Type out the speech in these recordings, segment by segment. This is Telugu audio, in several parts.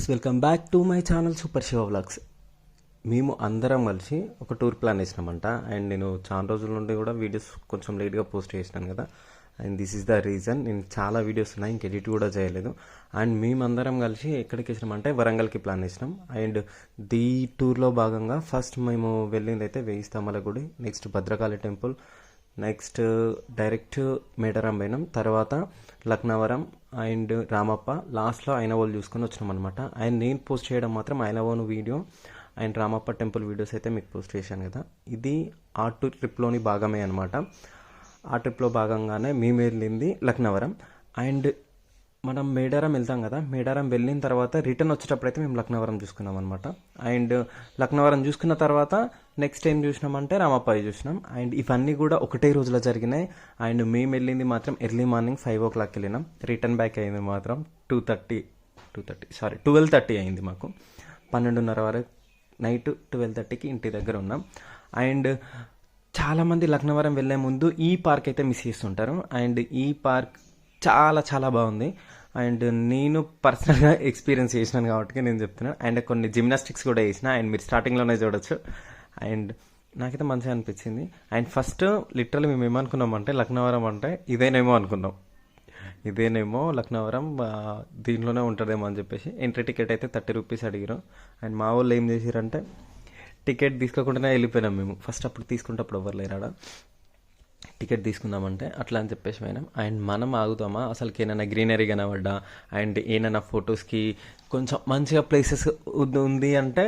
Guys, welcome back to my channel super Shiva vlogs. మేము అందరం కలిసి ఒక టూర్ ప్లాన్ చేసినామంట. అండ్ నేను చాలా రోజుల నుండి కూడా వీడియోస్ కొంచెం లేట్గా పోస్ట్ చేసినాను కదా. And this is the reason. నేను చాలా వీడియోస్ ఉన్నాయి, ఇంక ఎడిట్ కూడా చేయలేదు. అండ్ మేమందరం కలిసి ఎక్కడికి వేసినామంటే వరంగల్కి ప్లాన్ చేసినాం. అండ్ ఈ టూర్లో భాగంగా ఫస్ట్ మేము వెళ్ళింది అయితే వేయి స్తంభాల గుడి, next Bhadrakali temple, next direct Medaram పోయినాం, తర్వాత లక్నవరం అండ్ రామప్ప, లాస్ట్లో ఐనవోలు చూసుకొని వచ్చినాం అనమాట. అండ్ నేను పోస్ట్ చేయడం మాత్రం Ainavolu video and Ramappa temple videos అయితే మీకు పోస్ట్ చేశాను కదా. ఇది ఆ ట్రిప్లోని భాగమే అనమాట. ఆ ట్రిప్లో భాగంగానే మేము వెళ్ళింది లక్నవరం. అండ్ మనం మేడారం వెళ్తాం కదా, మేడారం వెళ్ళిన తర్వాత రిటర్న్ వచ్చేటప్పుడు అయితే మేము లక్నవరం చూసుకున్నాం అనమాట. అండ్ లక్నవరం చూసుకున్న తర్వాత నెక్స్ట్ ఏం చూసినామంటే రామప్పాయి చూసినాం. అండ్ ఇవన్నీ కూడా ఒకటే రోజులో జరిగినాయి. అండ్ మేము వెళ్ళింది మాత్రం ఎర్లీ మార్నింగ్ 5 o'clock వెళ్ళినాం. రిటర్న్ బ్యాక్ అయింది మాత్రం 12:30 అయింది మాకు. 12:30 వరకు, నైట్ 12:30కి ఇంటి దగ్గర ఉన్నాం. అండ్ చాలామంది లక్నవరం వెళ్ళే ముందు ఈ పార్క్ అయితే మిస్ చేస్తుంటారు. అండ్ ఈ పార్క్ చాలా చాలా బాగుంది. అండ్ నేను పర్సనల్గా ఎక్స్పీరియన్స్ చేసినాను కాబట్టి నేను చెప్తున్నాను. అండ్ కొన్ని జిమ్నాస్టిక్స్ కూడా చేసిన, అండ్ మీరు స్టార్టింగ్లోనే చూడొచ్చు. అండ్ నాకైతే మంచిగా అనిపించింది. అండ్ ఫస్ట్ లిటరల్లీ మేము ఏమనుకున్నామంటే లక్నవరం అంటే ఇదేనేమో అనుకున్నాం. ఇదేనేమో లక్నవరం, దీంట్లోనే ఉంటుందేమో అని చెప్పేసి ఎంట్రీ టికెట్ అయితే 30 రూపీస్ అడిగారు. అండ్ మా వాళ్ళు ఏం చేశారంటే టికెట్ తీసుకోకుండానే వెళ్ళిపోయినాం మేము. ఫస్ట్ అప్పుడు తీసుకుంటప్పుడు ఎవరు లేరాడ. టికెట్ తీసుకుందామంటే అట్లా అని చెప్పేసి పోయినాం. అండ్ మనం ఆగుతామా అసలుకి ఏమైనా గ్రీనరీ కనబడ్డా, అండ్ ఏమైనా ఫొటోస్కి కొంచెం మంచిగా ప్లేసెస్ ఉంది అంటే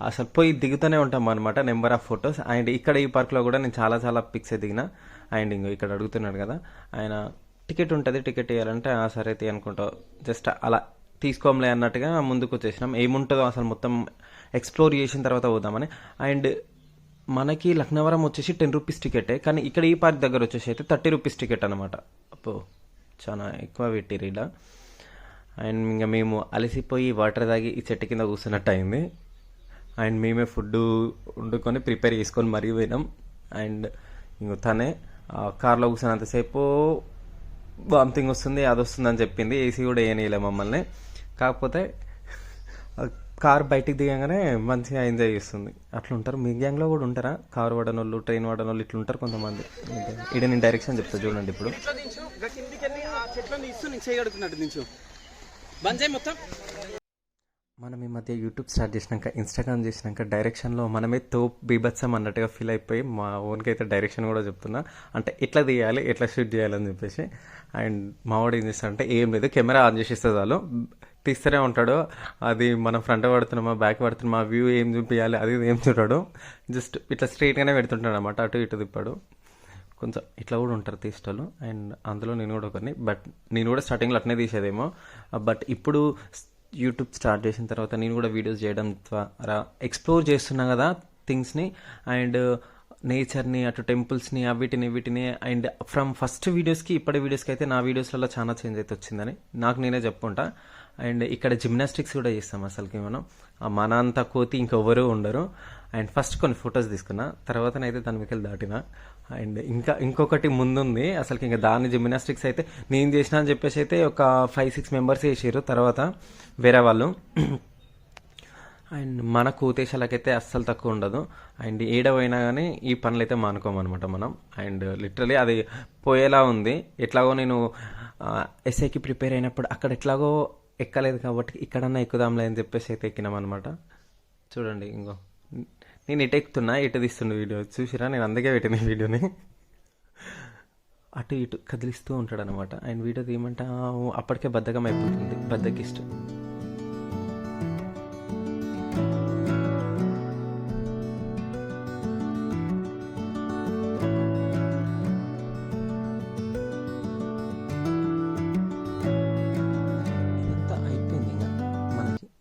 అసలు పోయి దిగుతూనే ఉంటాం అనమాట, నెంబర్ ఆఫ్ ఫొటోస్. అండ్ ఇక్కడ ఈ పార్క్లో కూడా నేను చాలా చాలా పిక్స్ దిగిన. అండ్ ఇంకో ఇక్కడ అడుగుతున్నాడు కదా ఆయన, టికెట్ ఉంటుంది, టికెట్ ఇవ్వాలంటే సరే తీ అనుకుంటా జస్ట్ అలా తీసుకోంలే అన్నట్టుగా ముందుకు వచ్చేసినాం. ఏముంటుందో అసలు మొత్తం ఎక్స్ప్లోర్ చేసిన తర్వాత పోదామని. అండ్ మనకి లక్నవరం వచ్చేసి 10 రూపీస్ టికెటే, కానీ ఇక్కడ ఈ పార్క్ దగ్గర వచ్చేసి అయితే 30 రూపీస్ టికెట్ అనమాట. అప్పో చాలా ఎక్కువ పెట్టిరు ఇలా. అండ్ ఇంకా మేము అలసిపోయి వాటర్ తాగి ఈ చెట్టు కింద కూర్చున్నట్టు అయింది. అండ్ మేమే ఫుడ్ వండుకొని ప్రిపేర్ చేసుకొని మరీ పోయినాం. అండ్ ఇంకో తనే కార్లో కూర్చున్నంతసేపు వామిటింగ్ వస్తుంది, అది వస్తుంది అని చెప్పింది. ఏసీ కూడా వేయనీయలే మమ్మల్ని. కాకపోతే కార్ బయటికి దిగంగానే మంచిగా ఎంజాయ్ చేస్తుంది. అట్లా ఉంటారు. మీ గ్యాంగ్లో కూడా ఉంటారా కారు వాడనోళ్ళు, ట్రైన్ వాడనోళ్ళు ఇట్లా ఉంటారు కొంతమంది. ఇక్కడ నేను డైరెక్షన్ చెప్తా చూడండి. ఇప్పుడు మనం ఈ మధ్య యూట్యూబ్ స్టార్ట్ చేసినాక, ఇన్స్టాగ్రామ్ చేసినాక డైరెక్షన్లో మనమే బీభత్సం అన్నట్టుగా ఫీల్ అయిపోయి మా ఓన్కి అయితే డైరెక్షన్ కూడా చెప్తున్నా, అంటే ఎట్లా తీయాలి, ఎట్లా షూట్ చేయాలని చెప్పేసి. అండ్ మావాడు ఏం చేస్తాడంటే ఏం లేదు, కెమెరా ఆన్ చేసేస్తే చాలు తీస్తూనే ఉంటాడు. అది మనం ఫ్రంట్ పడుతున్నామా బ్యాక్ పడుతున్నామా, వ్యూ ఏం చూపించాలి అది ఏం చూడాడు, జస్ట్ ఇట్లా స్ట్రైట్గానే పెడుతుంటాడు అనమాట, అటు ఇటు తిప్పాడు. కొంచెం ఇట్లా కూడా ఉంటారు తీసేవాళ్ళు. అండ్ అందులో నేను కూడా ఒకరిని. బట్ నేను కూడా స్టార్టింగ్లో అట్నే తీసేదేమో. బట్ ఇప్పుడు యూట్యూబ్ స్టార్ట్ చేసిన తర్వాత నేను కూడా వీడియోస్ చేయడం ద్వారా ఎక్స్ప్లోర్ చేస్తున్నా కదా థింగ్స్ని, అండ్ నేచర్ని, అటు టెంపుల్స్ని, వీటిని. అండ్ ఫ్రమ్ ఫస్ట్ వీడియోస్కి ఇప్పటి వీడియోస్కి అయితే నా వీడియోస్లలో చాలా చేంజ్ అయితే వచ్చిందని నాకు నేనే చెప్పుకుంటా. అండ్ ఇక్కడ జిమ్నాస్టిక్స్ కూడా చేస్తాం. అసలుకి మనం మన అంత కోతి ఇంకెవ్వరూ ఉండరు. అండ్ ఫస్ట్ కొన్ని ఫొటోస్ తీసుకున్నా, తర్వాతనైతే దాని మీదకి దాటిన. అండ్ ఇంకొకటి ముందుంది అసలుకి. ఇంకా దాని జిమ్నాస్టిక్స్ అయితే నేను చేసిన అని చెప్పేసి అయితే ఒక 5-6 మెంబర్స్ చేసారు తర్వాత వేరే వాళ్ళు. అండ్ మన కోతేశాలకైతే అస్సలు తక్కువ ఉండదు. అండ్ ఏడవైనా కానీ ఈ పనులు అయితే మానుకోమన్నమాట మనం. అండ్ లిటరలీ అది పోయేలా ఉంది. ఎట్లాగో నేను ఎస్ఐకి ప్రిపేర్ అయినప్పుడు అక్కడ ఎట్లాగో ఎక్కలేదు కాబట్టి ఇక్కడన్నా ఎక్కుదాంలే అని చెప్పేసి అయితే ఎక్కినామన్నమాట. చూడండి ఇంకో నేను ఇటు ఎక్కుతున్నా, ఇటు తీస్తుండే వీడియో చూసిరా, నేను అందుకే పెట్టిన వీడియోని. అటు ఇటు కదిలిస్తూ ఉంటాడు అనమాట. ఆయన వీడియో తీయమంటే అప్పటికే బద్ధకం అయిపోతుంది, బద్ధకిష్టం.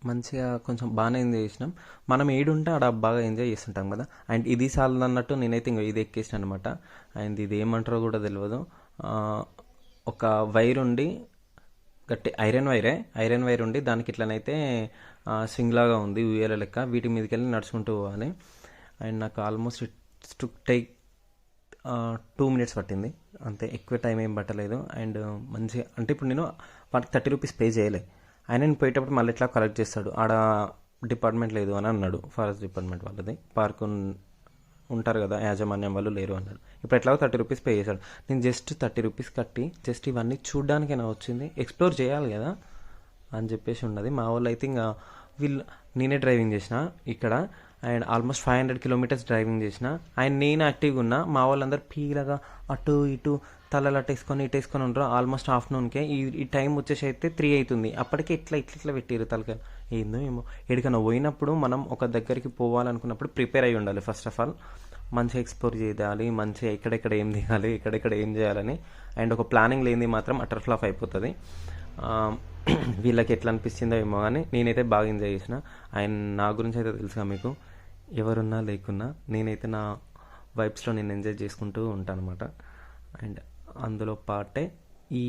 మంచిగా కొంచెం బాగానే ఎంజాయ్ చేసినాం. మనం ఏడుంటే ఆడ బాగా ఎంజాయ్ చేస్తుంటాం కదా. అండ్ ఇది సాలదు అన్నట్టు నేనైతే ఇంకో ఇది ఎక్కేసిన అనమాట. అండ్ ఇది ఏమంటారో కూడా తెలియదు. ఒక వైర్ ఉండి, గట్టి ఐరన్ వైర్ ఉండి దానికి ఇట్లనైతే స్వింగ్ లాగా ఉంది, ఉయ్యాల లెక్క. వీటి మీదకి వెళ్ళి నడుచుకుంటూ పోవాలి. అండ్ నాకు almost it's to take 2 minutes పట్టింది అంతే, ఎక్కువ టైం ఏం పట్టలేదు. అండ్ మంచిగా అంటే ఇప్పుడు నేను వాటికి 30 రూపీస్ పే చేయలే. ఆయన పోయేటప్పుడు మళ్ళీ ఇట్లా కలెక్ట్ చేస్తాడు. ఆడ డిపార్ట్మెంట్ లేదు అని అన్నాడు, ఫారెస్ట్ డిపార్ట్మెంట్ వాళ్ళది. పార్క్ ఉంటారు కదా యాజమాన్యం వాళ్ళు లేరు అన్నాడు. ఇప్పుడు ఎట్లాగో 30 రూపీస్ పే చేశాడు. నేను జస్ట్ 30 రూపీస్ కట్టి జస్ట్ ఇవన్నీ చూడ్డానికైనా వచ్చింది, ఎక్స్ప్లోర్ చేయాలి కదా అని చెప్పేసి ఉన్నది. మా వాళ్ళు అయితే ఇంకా నేనే డ్రైవింగ్ చేసిన ఇక్కడ, అండ్ ఆల్మోస్ట్ 500 కిలోమీటర్స్ డ్రైవింగ్ చేసిన. అండ్ నేను యాక్టివ్గా ఉన్నా, మా వాళ్ళందరూ పీలగా అటు ఇటు తలలు అట్టేసుకొని ఇటేసుకొని ఉంటారు. ఆల్మోస్ట్ ఆఫ్టర్నూన్కే ఈ టైం వచ్చేసి అయితే 3 అవుతుంది. అప్పటికే ఇట్లా పెట్టారు తలకాయ. ఏందో ఏమో ఎక్కడికైనా పోయినప్పుడు మనం ఒక దగ్గరికి పోవాలనుకున్నప్పుడు ప్రిపేర్ అయి ఉండాలి. ఫస్ట్ ఆఫ్ ఆల్ మంచిగా ఎక్స్ప్లోర్ చేయాలి, మంచిగా ఎక్కడెక్కడ ఏం దిగాలి, ఎక్కడెక్కడ ఏం చేయాలని. అండ్ ఒక ప్లానింగ్ లేనిది మాత్రం అటర్ ఫ్లాప్ అయిపోతుంది. వీళ్ళకి ఎట్లా అనిపిస్తుందో ఏమో కానీ నేనైతే బాగా ఎంజాయ్ చేసిన. అండ్ నా గురించి అయితే తెలుసుగా మీకు, ఎవరున్నా లేకున్నా నేనైతే నా వైబ్స్లో నేను ఎంజాయ్ చేసుకుంటూ ఉంటాను అనమాట. అండ్ అందులో పాటే ఈ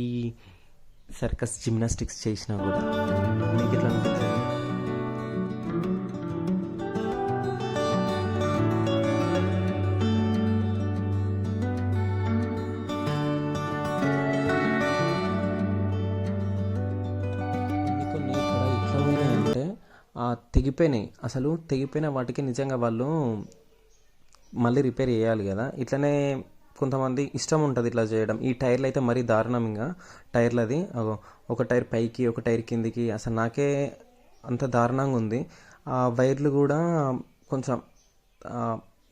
సర్కస్ జిమ్నాస్టిక్స్ చేసినా కూడా మీకు ఎట్లా అనిపించింది? కొన్ని ఇక్కడ ఎట్లా పోయినాయి అంటే తెగిపోయినాయి. అసలు తెగిపోయిన వాటికి నిజంగా వాళ్ళు మళ్ళీ రిపేర్ చేయాలి కదా. ఇట్లనే కొంతమంది ఇష్టం ఉంటుంది ఇట్లా చేయడం. ఈ టైర్లు అయితే మరీ దారుణం. ఇంకా టైర్లది ఒక టైర్ పైకి ఒక టైర్ కిందికి, అసలు నాకే అంత దారుణంగా ఉంది. ఆ వైర్లు కూడా కొంచెం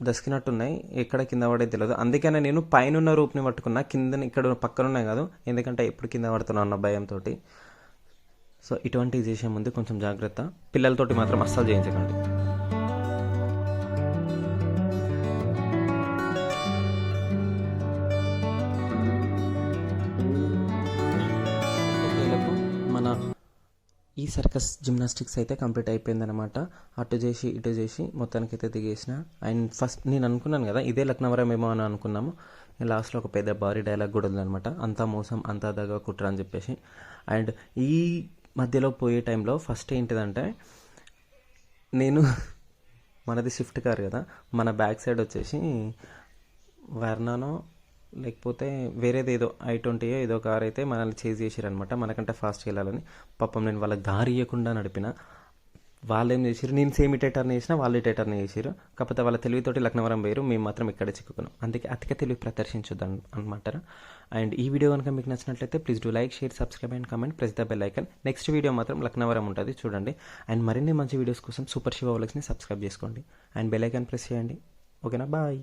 దసికినట్టున్నాయి, ఎక్కడ కింద పడే తెలియదు. అందుకనే నేను పైన రూప్ని పట్టుకున్నా, కింద ఇక్కడ పక్కన ఉన్నాయి కాదు, ఎందుకంటే ఎప్పుడు కింద పడుతున్నా అన్న భయంతో. సో ఇటువంటివి చేసే ముందు కొంచెం జాగ్రత్త. పిల్లలతోటి మాత్రం అస్సలు చేయించకండి. మన ఈ సర్కస్ జిమ్నాస్టిక్స్ అయితే కంప్లీట్ అయిపోయిందనమాట. అటు చేసి ఇటు చేసి మొత్తానికి అయితే దిగేసిన. అండ్ ఫస్ట్ నేను అనుకున్నాను కదా ఇదే లక్నవరం ఏమో అని అనుకున్నాము. లాస్ట్లో ఒక పెద్ద భారీ డైలాగ్ కూడా ఉందనమాట, అంతా మోసం అంతా దగా కుట్ర అని చెప్పేసి. అండ్ ఈ మధ్యలో పోయే టైంలో ఫస్ట్ ఏంటిదంటే, నేను మనది స్విఫ్ట్ కార్ కదా, మన బ్యాక్ సైడ్ వచ్చేసి వర్నానో లేకపోతే వేరేది ఏదో i20 ఏదో కార్ అయితే మనల్ని చేజ్ చేసారనమాట, మనకంటే ఫాస్ట్గా వెళ్ళాలని. పాపం నేను వాళ్ళకి దారి ఇవ్వకుండా నడిపిన. వాళ్ళు ఏం చేసారు, నేను సేమ్ టర్న్ చేసిన, వాళ్ళు టర్న్ చేసారు. కాకపోతే వాళ్ళ తెలివితోటి లక్నవరం పోయారు, మేము మాత్రం ఇక్కడే చిక్కుకున్నాం. అందుకే అతిక తెలివి ప్రదర్శించుద్దాం అనమాట. అండ్ ఈ వీడియో కనుక మీకు నచ్చినట్లయితే please do like, share, subscribe and comment, press the bell icon. Next video మాత్రం లక్నవరం ఉంటుంది, చూడండి. అండ్ మరిన్ని మంచి వీడియోస్ కోసం సూపర్ శివ వ్లాగ్స్ని సబ్స్క్రైబ్ చేసుకోండి అండ్ బెల్ ఐకన్ ప్రెస్ చేయండి. ఓకేనా, బాయ్.